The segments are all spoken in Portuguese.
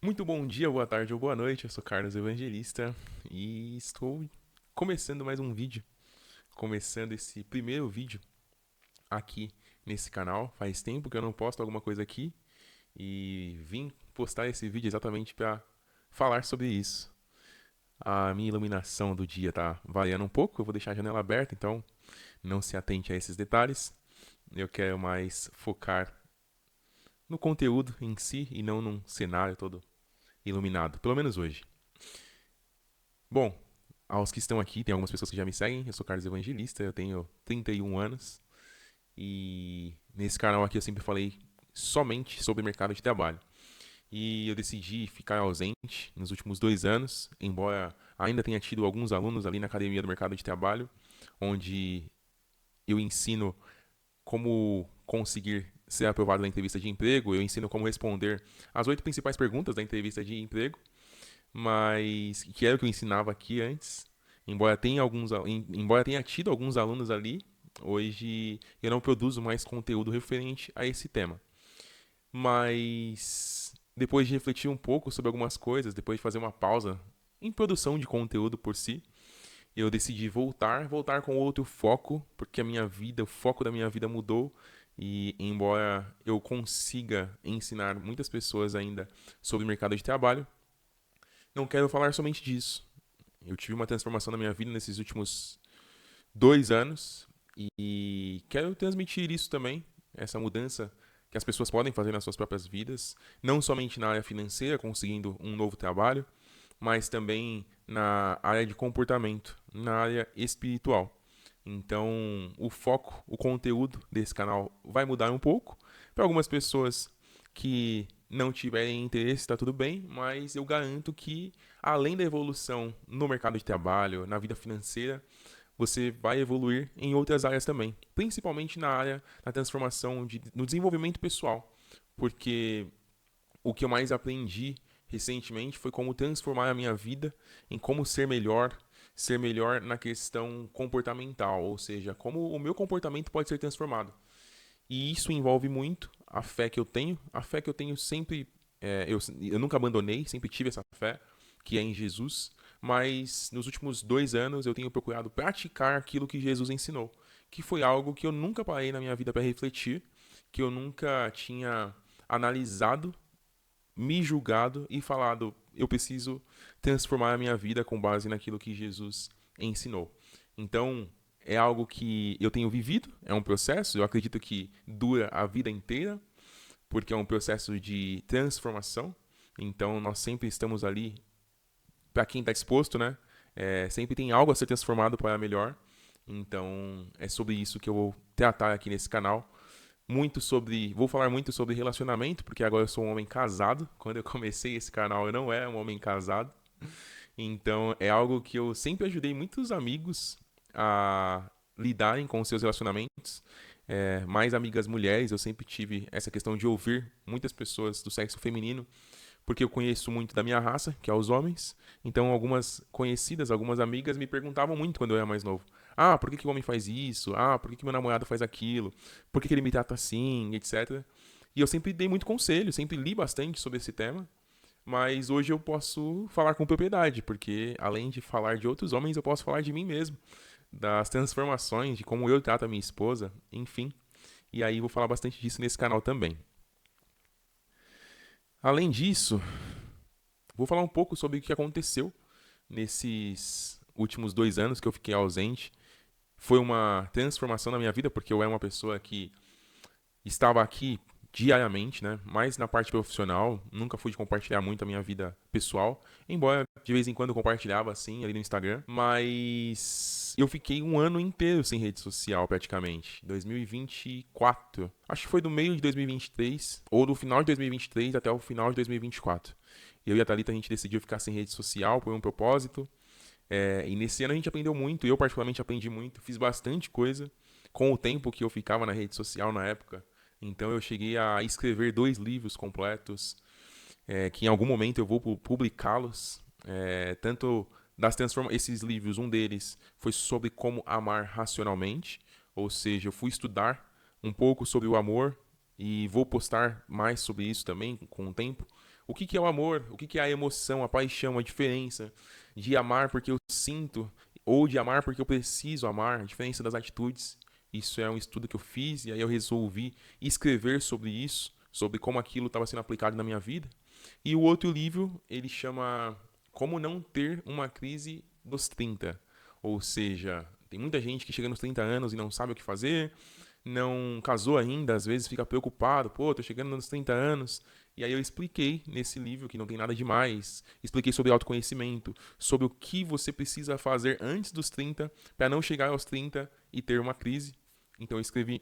Muito bom dia, boa tarde ou boa noite. Eu sou Carlos Evangelista e estou começando mais um vídeo, começando esse primeiro vídeo aqui nesse canal. Faz tempo que eu não posto alguma coisa aqui e vim postar esse vídeo exatamente para falar sobre isso. A minha iluminação do dia tá variando um pouco, eu vou deixar a janela aberta, então não se atente a esses detalhes. Eu quero mais focar no conteúdo em si e não num cenário todo iluminado, pelo menos hoje. Bom, aos que estão aqui, tem algumas pessoas que já me seguem. Eu sou Carlos Evangelista, eu tenho 31 anos e nesse canal aqui eu sempre falei somente sobre mercado de trabalho. E eu decidi ficar ausente nos últimos 2 anos, embora ainda tenha tido alguns alunos ali na academia do mercado de trabalho, onde eu ensino como conseguir ser aprovado na entrevista de emprego, eu ensino como responder as 8 principais perguntas da entrevista de emprego, mas que era o que eu ensinava aqui antes. Embora tenha tido alguns alunos ali, hoje eu não produzo mais conteúdo referente a esse tema. Mas depois de refletir um pouco sobre algumas coisas, depois de fazer uma pausa em produção de conteúdo por si, eu decidi voltar com outro foco, porque a minha vida, o foco da minha vida mudou. E embora eu consiga ensinar muitas pessoas ainda sobre o mercado de trabalho, não quero falar somente disso. Eu tive uma transformação na minha vida nesses últimos 2 anos e quero transmitir isso também, essa mudança que as pessoas podem fazer nas suas próprias vidas, não somente na área financeira, conseguindo um novo trabalho, mas também na área de comportamento, na área espiritual. Então, o foco, o conteúdo desse canal vai mudar um pouco. Para algumas pessoas que não tiverem interesse, está tudo bem, mas eu garanto que, além da evolução no mercado de trabalho, na vida financeira, você vai evoluir em outras áreas também, principalmente na área da transformação, no desenvolvimento pessoal, porque o que eu mais aprendi recentemente foi como transformar a minha vida em como ser melhor na questão comportamental, ou seja, como o meu comportamento pode ser transformado. E isso envolve muito a fé que eu tenho sempre, eu nunca abandonei, sempre tive essa fé, que é em Jesus, mas nos últimos 2 anos eu tenho procurado praticar aquilo que Jesus ensinou, que foi algo que eu nunca parei na minha vida para refletir, que eu nunca tinha analisado, me julgado e falado, eu preciso transformar a minha vida com base naquilo que Jesus ensinou. Então, é algo que eu tenho vivido, é um processo, eu acredito que dura a vida inteira, porque é um processo de transformação. Então, nós sempre estamos ali para quem está disposto, né? Sempre tem algo a ser transformado para melhor. Então, é sobre isso que eu vou tratar aqui nesse canal. Vou falar muito sobre relacionamento, porque agora eu sou um homem casado. Quando eu comecei esse canal, eu não era um homem casado. Então, é algo que eu sempre ajudei muitos amigos a lidarem com os seus relacionamentos. Mais amigas mulheres, eu sempre tive essa questão de ouvir muitas pessoas do sexo feminino, porque eu conheço muito da minha raça, que é os homens. Então, algumas conhecidas, algumas amigas me perguntavam muito quando eu era mais novo. Ah, por que, que o homem faz isso? Ah, por que, que meu namorado faz aquilo? Por que, que ele me trata assim, etc. E eu sempre dei muito conselho, sempre li bastante sobre esse tema. Mas hoje eu posso falar com propriedade, porque além de falar de outros homens, eu posso falar de mim mesmo, das transformações, de como eu trato a minha esposa, enfim. E aí vou falar bastante disso nesse canal também. Além disso, vou falar um pouco sobre o que aconteceu nesses últimos 2 anos que eu fiquei ausente. Foi uma transformação na minha vida, porque eu era uma pessoa que estava aqui diariamente, né? Mais na parte profissional, nunca fui de compartilhar muito a minha vida pessoal, embora de vez em quando eu compartilhava assim ali no Instagram, mas eu fiquei um ano inteiro sem rede social praticamente, 2024. Acho que foi do meio de 2023 ou do final de 2023 até o final de 2024. Eu e a Thalita a gente decidiu ficar sem rede social por um propósito. E nesse ano a gente aprendeu muito, eu particularmente aprendi muito, fiz bastante coisa com o tempo que eu ficava na rede social na época. Então eu cheguei a escrever 2 livros completos, que em algum momento eu vou publicá-los. Tanto esses livros, um deles foi sobre como amar racionalmente, ou seja, eu fui estudar um pouco sobre o amor e vou postar mais sobre isso também com o tempo. o que que é o amor, o que que é a emoção, a paixão, a diferença de amar porque eu sinto ou de amar porque eu preciso amar, a diferença das atitudes. Isso é um estudo que eu fiz e aí eu resolvi escrever sobre isso, sobre como aquilo estava sendo aplicado na minha vida. E o outro livro, ele chama Como Não Ter uma Crise dos 30. Ou seja, tem muita gente que chega nos 30 anos e não sabe o que fazer, não casou ainda, às vezes fica preocupado, pô, tô chegando nos 30 anos. E aí eu expliquei nesse livro que não tem nada demais, expliquei sobre autoconhecimento, sobre o que você precisa fazer antes dos 30 para não chegar aos 30 e ter uma crise. Então eu escrevi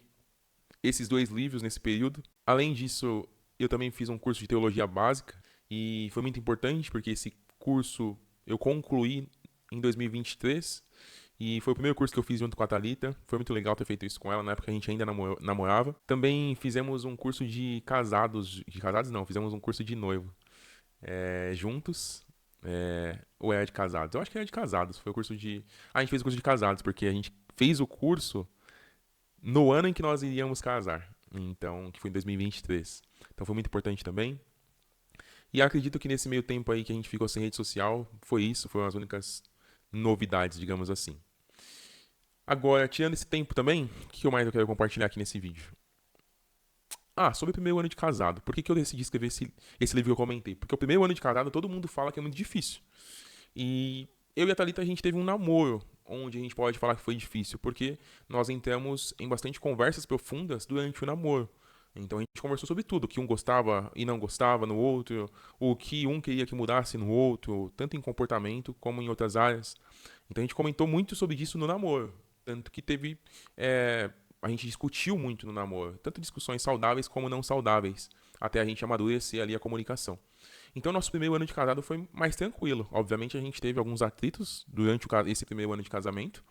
esses dois livros nesse período. Além disso, eu também fiz um curso de teologia básica e foi muito importante porque esse curso eu concluí em 2023 e foi o primeiro curso que eu fiz junto com a Thalita. Foi muito legal ter feito isso com ela, na época a gente ainda namorava. Também fizemos um curso de casados, de casados não, fizemos um curso de noivo juntos. Ou era de casados? Eu acho que era de casados. Foi o curso de. A gente fez o curso de casados, porque a gente fez o curso no ano em que nós iríamos casar. Então, que foi em 2023. Então foi muito importante também. E acredito que nesse meio tempo aí que a gente ficou sem rede social, foi isso, foram as únicas novidades, digamos assim. Agora, tirando esse tempo também, o que mais eu quero compartilhar aqui nesse vídeo? Ah, sobre o primeiro ano de casado. Por que que eu decidi escrever esse livro que eu comentei? Porque o primeiro ano de casado todo mundo fala que é muito difícil. E eu e a Thalita a gente teve um namoro onde a gente pode falar que foi difícil, porque nós entramos em bastante conversas profundas durante o namoro. Então a gente conversou sobre tudo, o que um gostava e não gostava no outro, o que um queria que mudasse no outro, tanto em comportamento como em outras áreas. Então a gente comentou muito sobre isso no namoro, tanto que teve a gente discutiu muito no namoro, tanto discussões saudáveis como não saudáveis, até a gente amadurecer ali a comunicação. Então, nosso primeiro ano de casado foi mais tranquilo. Obviamente, a gente teve alguns atritos durante esse primeiro ano de casamento,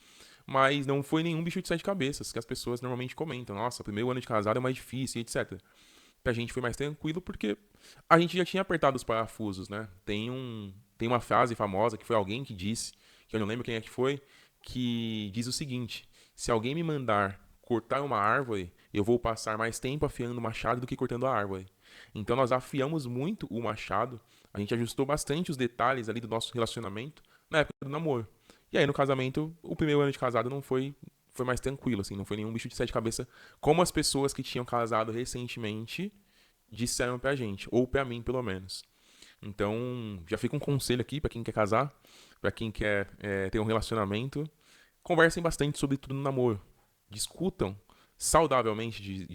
mas não foi nenhum bicho de sete cabeças, que as pessoas normalmente comentam. Nossa, o primeiro ano de casado é mais difícil, etc. Pra gente foi mais tranquilo porque a gente já tinha apertado os parafusos, né? Tem uma frase famosa que foi alguém que disse, que eu não lembro quem é que foi, que diz o seguinte: se alguém me mandar cortar uma árvore, eu vou passar mais tempo afiando o machado do que cortando a árvore. Então nós afiamos muito o machado, a gente ajustou bastante os detalhes ali do nosso relacionamento na época do namoro. E aí no casamento, o primeiro ano de casado não foi mais tranquilo, assim, não foi nenhum bicho de sete cabeças, como as pessoas que tinham casado recentemente disseram pra gente, ou pra mim pelo menos. Então, já fica um conselho aqui pra quem quer casar, pra quem quer ter um relacionamento, conversem bastante sobre tudo no namoro. Discutam saudavelmente,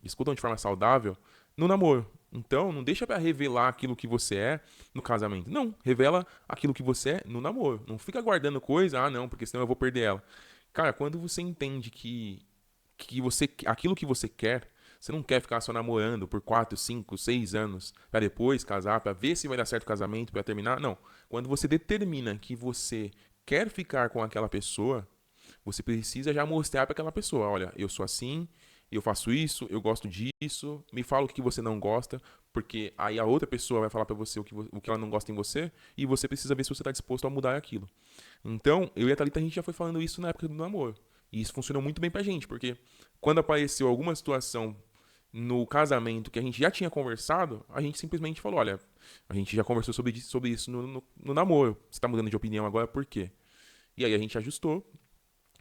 discutam de forma saudável no namoro. Então, não deixa pra revelar aquilo que você é no casamento. Não, revela aquilo que você é no namoro. Não fica guardando coisa, não, porque senão eu vou perder ela. Cara, quando você entende aquilo que você quer, você não quer ficar só namorando por 4, 5, 6 anos para depois casar, para ver se vai dar certo o casamento, para terminar. Não. Quando você determina que você quer ficar com aquela pessoa, você precisa já mostrar para aquela pessoa, olha, eu sou assim, eu faço isso, eu gosto disso, me fala o que você não gosta, porque aí a outra pessoa vai falar para você o que ela não gosta em você, e você precisa ver se você está disposto a mudar aquilo. Então, eu e a Thalita, a gente já foi falando isso na época do namoro. E isso funcionou muito bem pra gente, porque quando apareceu alguma situação no casamento que a gente já tinha conversado, a gente simplesmente falou, olha, a gente já conversou sobre isso no namoro. Você tá mudando de opinião agora, por quê? E aí a gente ajustou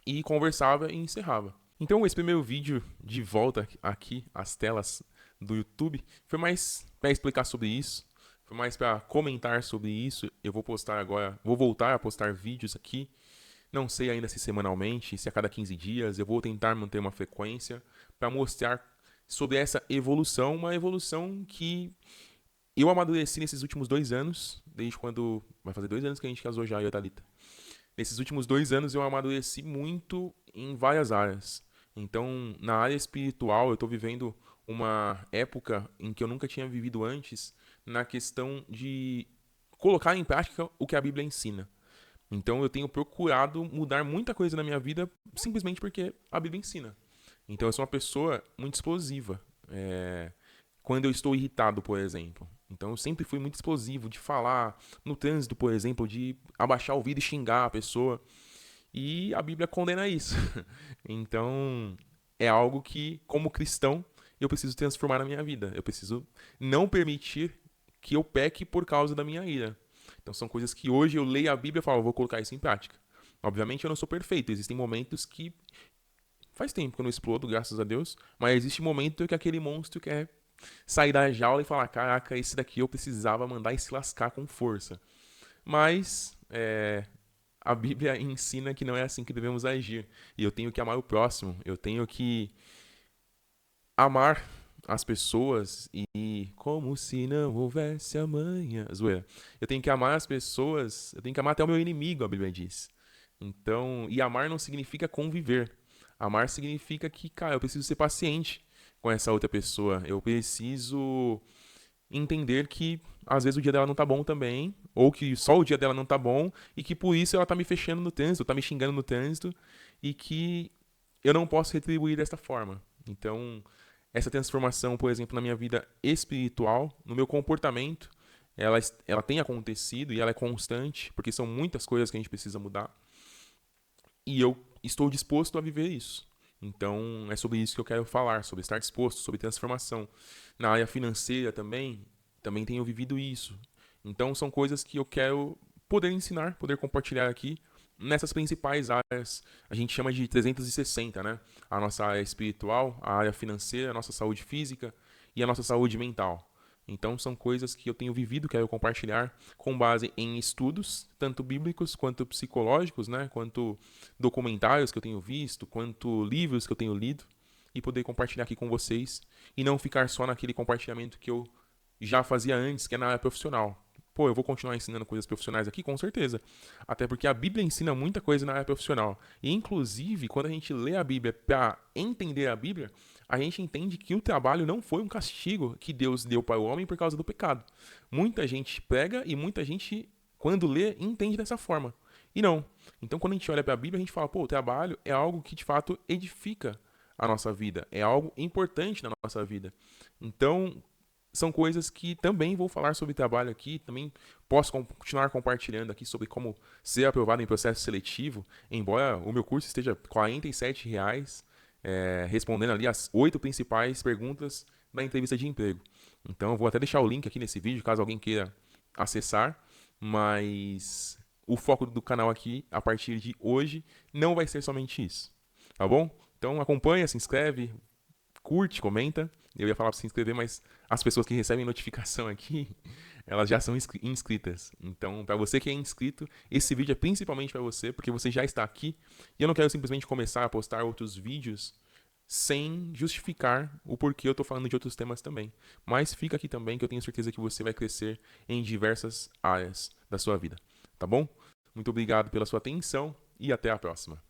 e conversava e encerrava. Então esse primeiro vídeo de volta aqui às telas do YouTube foi mais para explicar sobre isso, foi mais para comentar sobre isso. Eu vou postar agora, vou voltar a postar vídeos aqui. Não sei ainda se semanalmente, se a cada 15 dias. Eu vou tentar manter uma frequência para mostrar sobre essa evolução, uma evolução que eu amadureci nesses últimos 2 anos, desde quando vai fazer 2 anos que a gente casou já, eu e a Thalita. Nesses últimos 2 anos eu amadureci muito em várias áreas. Então, na área espiritual, eu estou vivendo uma época em que eu nunca tinha vivido antes, na questão de colocar em prática o que a Bíblia ensina. Então, eu tenho procurado mudar muita coisa na minha vida simplesmente porque a Bíblia ensina. Então, eu sou uma pessoa muito explosiva. Quando eu estou irritado, por exemplo. Então eu sempre fui muito explosivo de falar no trânsito, por exemplo, de abaixar o vidro e xingar a pessoa. E a Bíblia condena isso. Então é algo que, como cristão, eu preciso transformar na minha vida. Eu preciso não permitir que eu peque por causa da minha ira. Então são coisas que hoje eu leio a Bíblia e falo, vou colocar isso em prática. Obviamente eu não sou perfeito, existem momentos que faz tempo que eu não explodo, graças a Deus, mas existe momento que aquele monstro quer sair da jaula e falar, caraca, esse daqui eu precisava mandar e se lascar com força. Mas a Bíblia ensina que não é assim que devemos agir. E eu tenho que amar o próximo, eu tenho que amar as pessoas e como se não houvesse amanhã. Zoeira. Eu tenho que amar as pessoas, eu tenho que amar até o meu inimigo, a Bíblia diz. Então, e amar não significa conviver. Amar significa que, cara, eu preciso ser paciente com essa outra pessoa. Eu preciso entender que às vezes o dia dela não tá bom também, ou que só o dia dela não tá bom e que por isso ela tá me fechando no trânsito, tá me xingando no trânsito e que eu não posso retribuir desta forma. Então, essa transformação, por exemplo, na minha vida espiritual, no meu comportamento, ela tem acontecido e ela é constante, porque são muitas coisas que a gente precisa mudar. E eu estou disposto a viver isso. Então, é sobre isso que eu quero falar, sobre estar disposto, sobre transformação. Na área financeira também tenho vivido isso. Então, são coisas que eu quero poder ensinar, poder compartilhar aqui nessas principais áreas. A gente chama de 360, né? A nossa área espiritual, a área financeira, a nossa saúde física e a nossa saúde mental. Então, são coisas que eu tenho vivido, quero compartilhar com base em estudos, tanto bíblicos quanto psicológicos, né? Quanto documentários que eu tenho visto, quanto livros que eu tenho lido, e poder compartilhar aqui com vocês, e não ficar só naquele compartilhamento que eu já fazia antes, que é na área profissional. Pô, eu vou continuar ensinando coisas profissionais aqui? Com certeza. Até porque a Bíblia ensina muita coisa na área profissional. E, inclusive, quando a gente lê a Bíblia para entender a Bíblia, a gente entende que o trabalho não foi um castigo que Deus deu para o homem por causa do pecado. Muita gente prega e muita gente, quando lê, entende dessa forma. E não. Então, quando a gente olha para a Bíblia, a gente fala, pô, o trabalho é algo que de fato edifica a nossa vida. É algo importante na nossa vida. Então, são coisas que também vou falar sobre trabalho aqui, também posso continuar compartilhando aqui sobre como ser aprovado em processo seletivo, embora o meu curso esteja R$ 47, respondendo ali as 8 principais perguntas da entrevista de emprego. Então eu vou até deixar o link aqui nesse vídeo, caso alguém queira acessar, mas o foco do canal aqui, a partir de hoje, não vai ser somente isso, tá bom? Então acompanha, se inscreve, curte, comenta. Eu ia falar para se inscrever, mas as pessoas que recebem notificação aqui, elas já são inscritas. Então, para você que é inscrito, esse vídeo é principalmente para você, porque você já está aqui. E eu não quero simplesmente começar a postar outros vídeos sem justificar o porquê eu estou falando de outros temas também. Mas fica aqui também que eu tenho certeza que você vai crescer em diversas áreas da sua vida. Tá bom? Muito obrigado pela sua atenção e até a próxima.